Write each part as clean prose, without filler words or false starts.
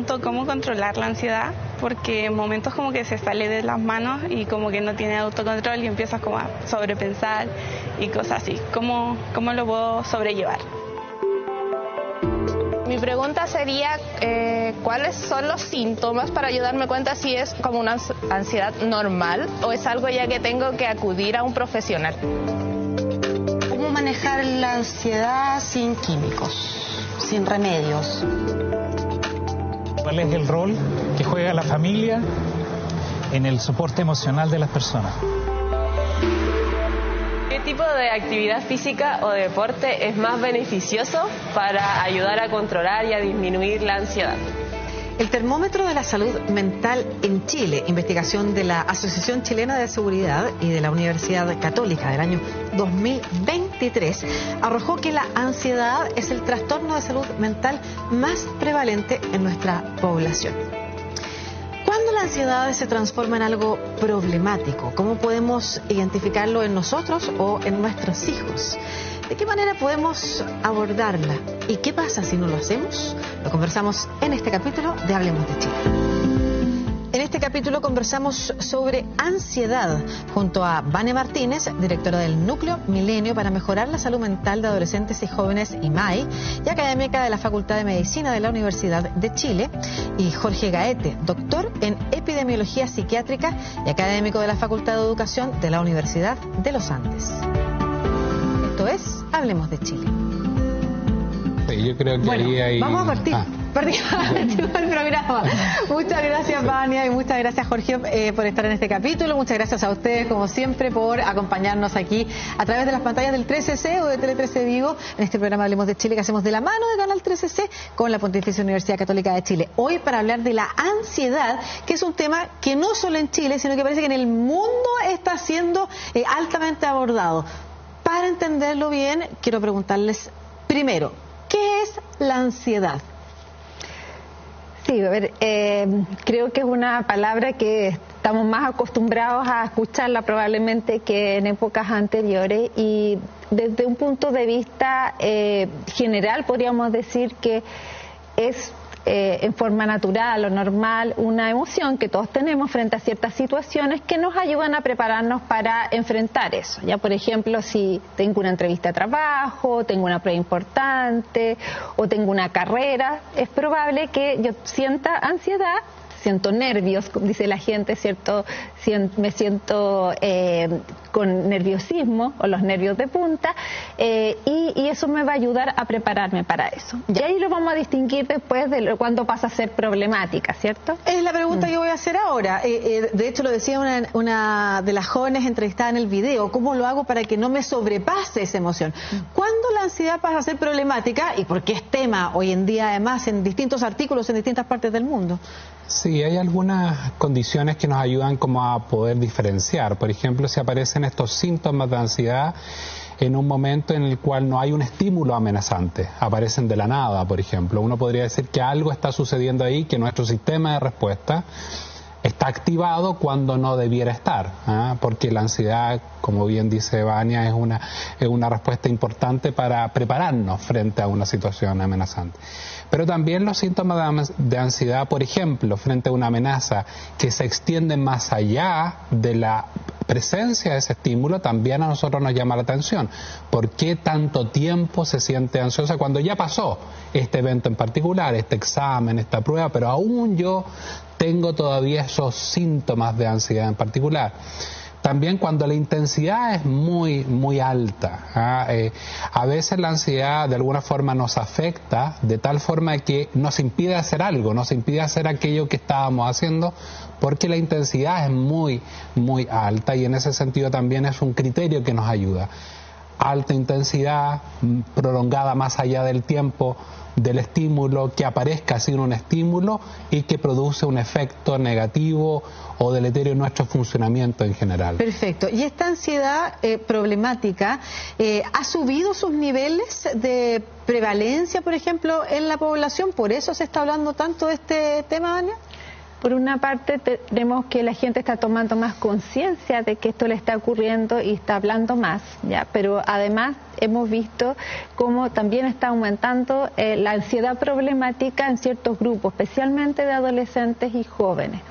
pregunto cómo controlar la ansiedad, porque en momentos como que se sale de las manos y como que no tiene autocontrol y empiezas como a sobrepensar y cosas así. ¿Cómo lo puedo sobrellevar? Mi pregunta sería, ¿cuáles son los síntomas para ayudarme cuenta si es como una ansiedad normal o es algo ya que tengo que acudir a un profesional? ¿Cómo manejar la ansiedad sin químicos, sin remedios? ¿Cuál es el rol que juega la familia en el soporte emocional de las personas? ¿Qué tipo de actividad física o deporte es más beneficioso para ayudar a controlar y a disminuir la ansiedad? El termómetro de la salud mental en Chile, investigación de la Asociación Chilena de Seguridad y de la Universidad Católica del año 2023, arrojó que la ansiedad es el trastorno de salud mental más prevalente en nuestra población. ¿Cuándo la ansiedad se transforma en algo problemático? ¿Cómo podemos identificarlo en nosotros o en nuestros hijos? ¿De qué manera podemos abordarla? ¿Y qué pasa si no lo hacemos? Lo conversamos en este capítulo de Hablemos de Chile. En este capítulo conversamos sobre ansiedad junto a Vane Martínez, directora del Núcleo Milenio para Mejorar la Salud Mental de Adolescentes y Jóvenes IMAI y académica de la Facultad de Medicina de la Universidad de Chile, y Jorge Gaete, doctor en Epidemiología Psiquiátrica y académico de la Facultad de Educación de la Universidad de los Andes. Esto es Hablemos de Chile. Sí, yo creo que bueno, ahí hay... vamos a partir. Partimos el programa. Muchas gracias, Vania, y muchas gracias, Jorge, por estar en este capítulo. Muchas gracias a ustedes, como siempre, por acompañarnos aquí a través de las pantallas del 13C o de Tele 13 Vigo, en este programa Hablemos de Chile que hacemos de la mano de Canal 13C con la Pontificia Universidad Católica de Chile. Hoy para hablar de la ansiedad, que es un tema que no solo en Chile, sino que parece que en el mundo está siendo altamente abordado. Para entenderlo bien, quiero preguntarles primero, ¿qué es la ansiedad? Sí, a ver, creo que es una palabra que estamos más acostumbrados a escucharla probablemente que en épocas anteriores, y desde un punto de vista general podríamos decir que es en forma natural o normal una emoción que todos tenemos frente a ciertas situaciones que nos ayudan a prepararnos para enfrentar eso. Ya, por ejemplo, si tengo una entrevista de trabajo, tengo una prueba importante o tengo una carrera, es probable que yo sienta ansiedad, siento nervios, dice la gente, ¿cierto? Me siento con nerviosismo o los nervios de punta, y eso me va a ayudar a prepararme para eso. Y ahí lo vamos a distinguir después de cuando pasa a ser problemática, ¿cierto? Es la pregunta que voy a hacer ahora. De hecho, lo decía una de las jóvenes entrevistada en el video. ¿Cómo lo hago para que no me sobrepase esa emoción? ¿Cuándo la ansiedad pasa a ser problemática? Y porque es tema hoy en día, además, en distintos artículos en distintas partes del mundo. Sí, hay algunas condiciones que nos ayudan como a poder diferenciar. Por ejemplo, si aparecen estos síntomas de ansiedad en un momento en el cual no hay un estímulo amenazante, aparecen de la nada, por ejemplo. Uno podría decir que algo está sucediendo ahí, que nuestro sistema de respuesta está activado cuando no debiera estar, porque la ansiedad, como bien dice Vania, es una respuesta importante para prepararnos frente a una situación amenazante. Pero también los síntomas de ansiedad, por ejemplo, frente a una amenaza que se extiende más allá de la presencia de ese estímulo, también a nosotros nos llama la atención. ¿Por qué tanto tiempo se siente ansiosa cuando ya pasó este evento en particular, este examen, esta prueba, pero aún yo tengo todavía esos síntomas de ansiedad en particular? También cuando la intensidad es muy alta. A veces la ansiedad de alguna forma nos afecta de tal forma que nos impide hacer algo, nos impide hacer aquello que estábamos haciendo, porque la intensidad es muy alta, y en ese sentido también es un criterio que nos ayuda. Alta intensidad, prolongada más allá del tiempo del estímulo, que aparezca sin un estímulo y que produce un efecto negativo o deleterio en nuestro funcionamiento en general. Perfecto. ¿Y esta ansiedad problemática ha subido sus niveles de prevalencia, por ejemplo, en la población? ¿Por eso se está hablando tanto de este tema, Vania? Por una parte tenemos que la gente está tomando más conciencia de que esto le está ocurriendo y está hablando más, ¿ya? Pero además hemos visto cómo también está aumentando la ansiedad problemática en ciertos grupos, especialmente de adolescentes y jóvenes.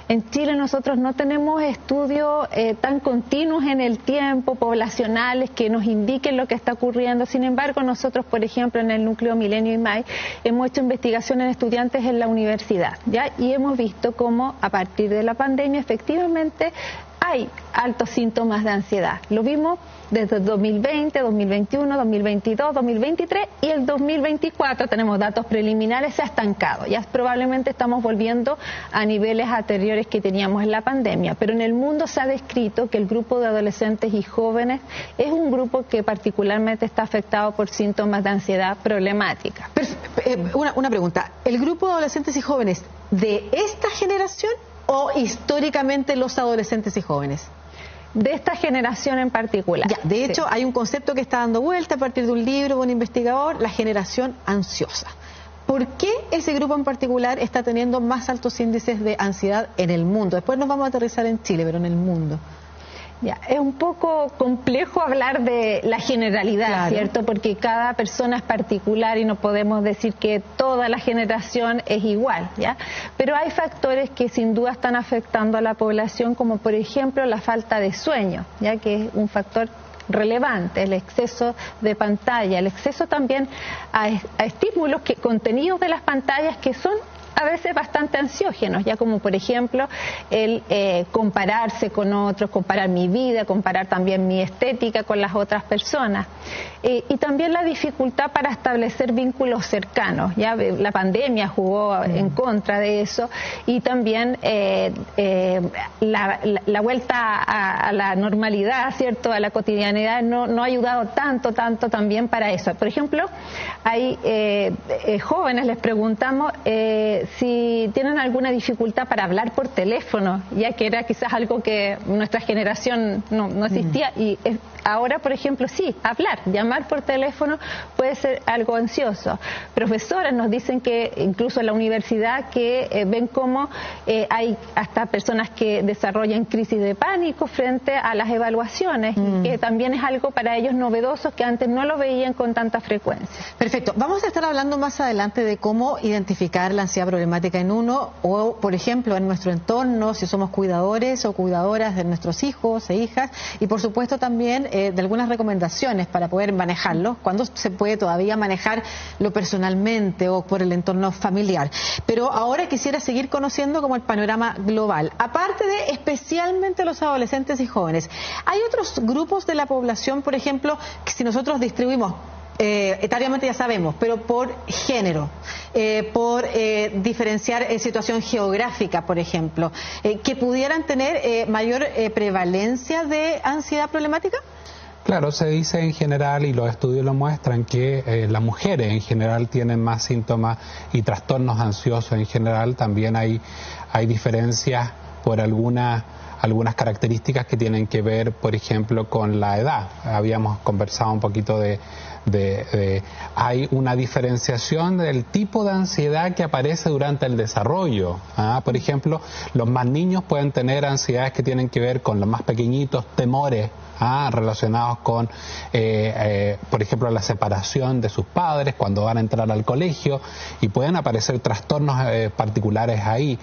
En Chile nosotros no tenemos estudios tan continuos en el tiempo, poblacionales, que nos indiquen lo que está ocurriendo. Sin embargo, nosotros, por ejemplo, en el Núcleo Milenio IMAI, hemos hecho investigaciones en estudiantes en la universidad, ¿ya? Y hemos visto cómo a partir de la pandemia efectivamente hay altos síntomas de ansiedad. Lo vimos desde 2020, 2021, 2022, 2023 y el 2024 tenemos datos preliminares, se ha estancado. Ya probablemente estamos volviendo a niveles anteriores que teníamos en la pandemia, pero en el mundo se ha descrito que el grupo de adolescentes y jóvenes es un grupo que particularmente está afectado por síntomas de ansiedad problemática. Una pregunta, ¿el grupo de adolescentes y jóvenes de esta generación o históricamente los adolescentes y jóvenes? De esta generación en particular. Ya, de hecho, hay un concepto que está dando vuelta a partir de un libro de un investigador, la generación ansiosa. ¿Por qué ese grupo en particular está teniendo más altos índices de ansiedad en el mundo? Después nos vamos a aterrizar en Chile, pero en el mundo. Ya, es un poco complejo hablar de la generalidad, claro, ¿cierto? Porque cada persona es particular y no podemos decir que toda la generación es igual, ¿ya? Pero hay factores que sin duda están afectando a la población, como por ejemplo la falta de sueño, ¿ya? Que es un factor relevante, el exceso de pantalla, el exceso también a estímulos, contenidos de las pantallas que son a veces bastante ansiógenos, ya como por ejemplo el compararse con otros, comparar mi vida, comparar también mi estética con las otras personas. Y también la dificultad para establecer vínculos cercanos, ya la pandemia jugó en contra de eso, y también la vuelta a la normalidad, ¿cierto?, a la cotidianidad no ha ayudado tanto también para eso. Por ejemplo, hay jóvenes, les preguntamos si tienen alguna dificultad para hablar por teléfono, ya que era quizás algo que nuestra generación no existía, y ahora, por ejemplo, sí, llamar por teléfono puede ser algo ansioso. Profesores nos dicen que incluso en la universidad que ven cómo hay hasta personas que desarrollan crisis de pánico frente a las evaluaciones, y que también es algo para ellos novedoso que antes no lo veían con tanta frecuencia. Perfecto. Vamos a estar hablando más adelante de cómo identificar la ansiedad problemática en uno o, por ejemplo, en nuestro entorno, si somos cuidadores o cuidadoras de nuestros hijos e hijas, y por supuesto también de algunas recomendaciones para poder manejarlo, cuando se puede todavía manejarlo personalmente o por el entorno familiar. Pero ahora quisiera seguir conociendo como el panorama global. Aparte de especialmente los adolescentes y jóvenes, ¿hay otros grupos de la población, por ejemplo, que si nosotros distribuimos etariamente ya sabemos, pero por género, por diferenciar situación geográfica, por ejemplo, que pudieran tener mayor prevalencia de ansiedad problemática? Claro, se dice en general, y los estudios lo muestran, que las mujeres en general tienen más síntomas y trastornos ansiosos en general. También hay diferencias por algunas características que tienen que ver, por ejemplo, con la edad. Habíamos conversado un poquito hay una diferenciación del tipo de ansiedad que aparece durante el desarrollo. Por ejemplo, los más niños pueden tener ansiedades que tienen que ver con los más pequeñitos, temores relacionados con, por ejemplo, la separación de sus padres cuando van a entrar al colegio, y pueden aparecer trastornos particulares ahí,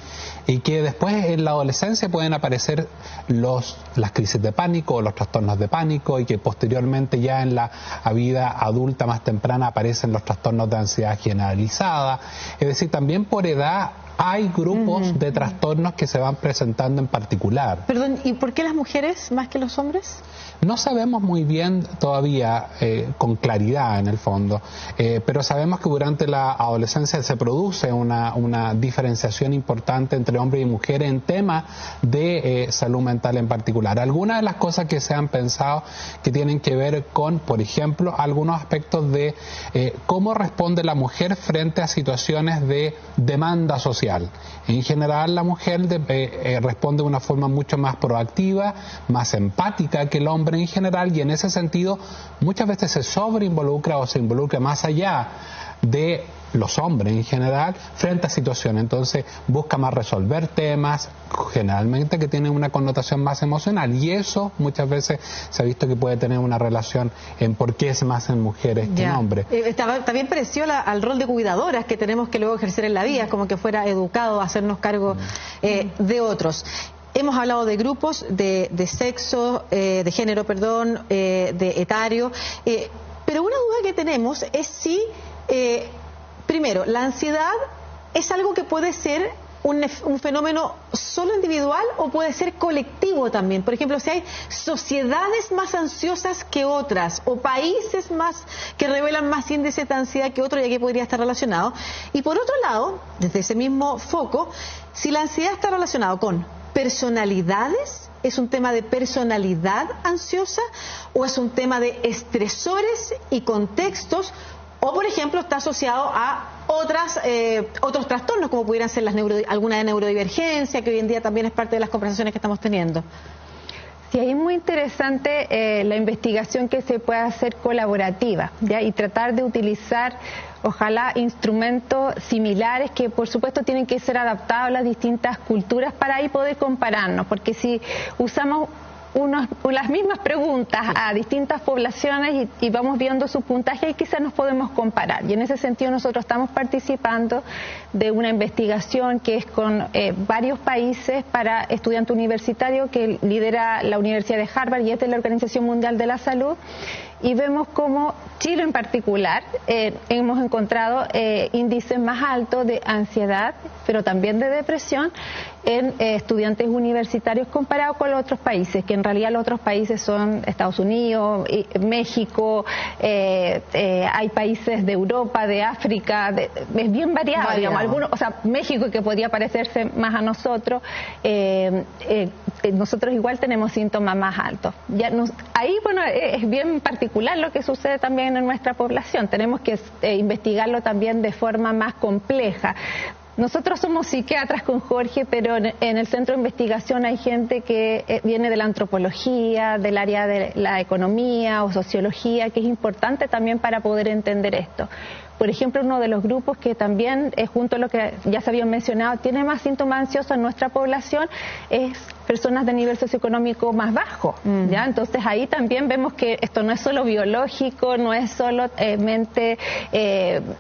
y que después en la adolescencia pueden aparecer las crisis de pánico o los trastornos de pánico, y que posteriormente ya en la vida adulta más temprana aparecen los trastornos de ansiedad generalizada. Es decir, también por edad hay grupos de trastornos que se van presentando en particular. Perdón, ¿y por qué las mujeres más que los hombres? No sabemos muy bien todavía con claridad en el fondo, pero sabemos que durante la adolescencia se produce una diferenciación importante entre hombres y mujeres en temas de salud mental en particular. Algunas de las cosas que se han pensado que tienen que ver con, por ejemplo, algunos aspectos de cómo responde la mujer frente a situaciones de demanda social. En general, la mujer responde de una forma mucho más proactiva, más empática que el hombre en general, y en ese sentido muchas veces se sobreinvolucra o se involucra más allá de los hombres en general, frente a situaciones. Entonces busca más resolver temas, generalmente que tienen una connotación más emocional, y eso muchas veces se ha visto que puede tener una relación en por qué es más en mujeres que en hombres. También pareció al rol de cuidadoras que tenemos que luego ejercer en la vida, como que fuera educado a hacernos cargo de otros. Hemos hablado de grupos, de sexo, de género, perdón, de etario, pero una duda que tenemos es si, primero, la ansiedad es algo que puede ser un fenómeno solo individual o puede ser colectivo también. Por ejemplo, si hay sociedades más ansiosas que otras o países más que revelan más índices de ansiedad que otros, y aquí podría estar relacionado. Y por otro lado, desde ese mismo foco, si la ansiedad está relacionada con personalidades, ¿es un tema de personalidad ansiosa o es un tema de estresores y contextos? O, por ejemplo, está asociado a otros trastornos, como pudieran ser alguna de neurodivergencia, que hoy en día también es parte de las conversaciones que estamos teniendo. Sí, es muy interesante la investigación que se puede hacer colaborativa, ¿ya? Y tratar de utilizar, ojalá, instrumentos similares que, por supuesto, tienen que ser adaptados a las distintas culturas para ahí poder compararnos, porque si usamos las mismas preguntas a distintas poblaciones y vamos viendo su puntaje, y quizás nos podemos comparar. Y en ese sentido nosotros estamos participando de una investigación que es con varios países para estudiantes universitarios que lidera la Universidad de Harvard y es de la Organización Mundial de la Salud. Y vemos cómo Chile en particular hemos encontrado índices más altos de ansiedad, pero también de depresión en estudiantes universitarios comparados con los otros países, que en realidad los otros países son Estados Unidos, México, hay países de Europa, de África, es bien variado, digamos, algunos, o sea, México, que podría parecerse más a nosotros, nosotros igual tenemos síntomas más altos. Ahí, bueno, es bien particular lo que sucede también en nuestra población, tenemos que investigarlo también de forma más compleja. Nosotros somos psiquiatras con Jorge, pero en el centro de investigación hay gente que viene de la antropología, del área de la economía o sociología, que es importante también para poder entender esto. Por ejemplo, uno de los grupos que también, junto a lo que ya se había mencionado, tiene más síntomas ansiosos en nuestra población es personas de nivel socioeconómico más bajo, ¿ya? Entonces ahí también vemos que esto no es solo biológico, no es solo mente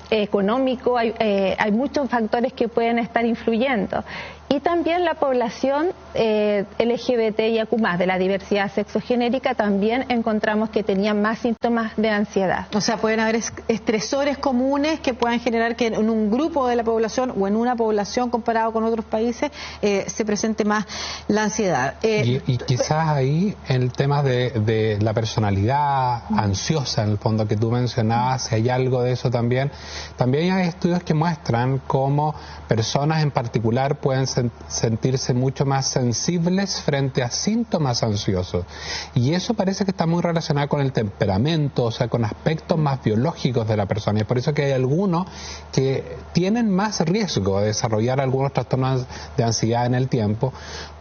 económico, hay muchos factores que pueden estar influyendo. Y también la población LGBTIQ+, de la diversidad sexogenérica, también encontramos que tenían más síntomas de ansiedad. O sea, pueden haber estresores comunes que puedan generar que en un grupo de la población o en una población comparado con otros países se presente más la ansiedad. Y quizás ahí el tema de la personalidad ansiosa, en el fondo, que tú mencionabas, si hay algo de eso también. También hay estudios que muestran cómo personas en particular pueden sentirse mucho más sensibles frente a síntomas ansiosos, y eso parece que está muy relacionado con el temperamento, o sea, con aspectos más biológicos de la persona, y por eso que hay algunos que tienen más riesgo de desarrollar algunos trastornos de ansiedad en el tiempo,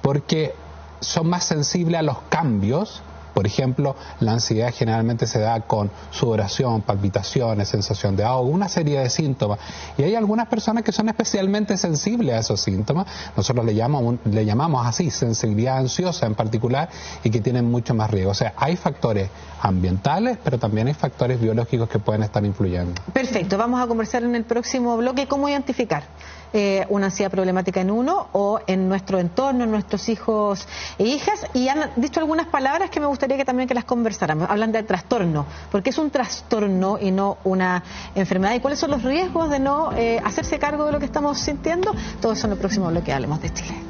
porque son más sensibles a los cambios. Por ejemplo, la ansiedad generalmente se da con sudoración, palpitaciones, sensación de ahogo, una serie de síntomas. Y hay algunas personas que son especialmente sensibles a esos síntomas. Nosotros le llamamos así, sensibilidad ansiosa en particular, y que tienen mucho más riesgo. O sea, hay factores ambientales, pero también hay factores biológicos que pueden estar influyendo. Perfecto. Vamos a conversar en el próximo bloque cómo identificar una ansiedad problemática en uno o en nuestro entorno, en nuestros hijos e hijas, y han dicho algunas palabras que me gustaría que también que las conversáramos. Hablan de trastorno, porque es un trastorno y no una enfermedad, y cuáles son los riesgos de no hacerse cargo de lo que estamos sintiendo. Todo eso en el próximo bloque. Hablemos de Chile.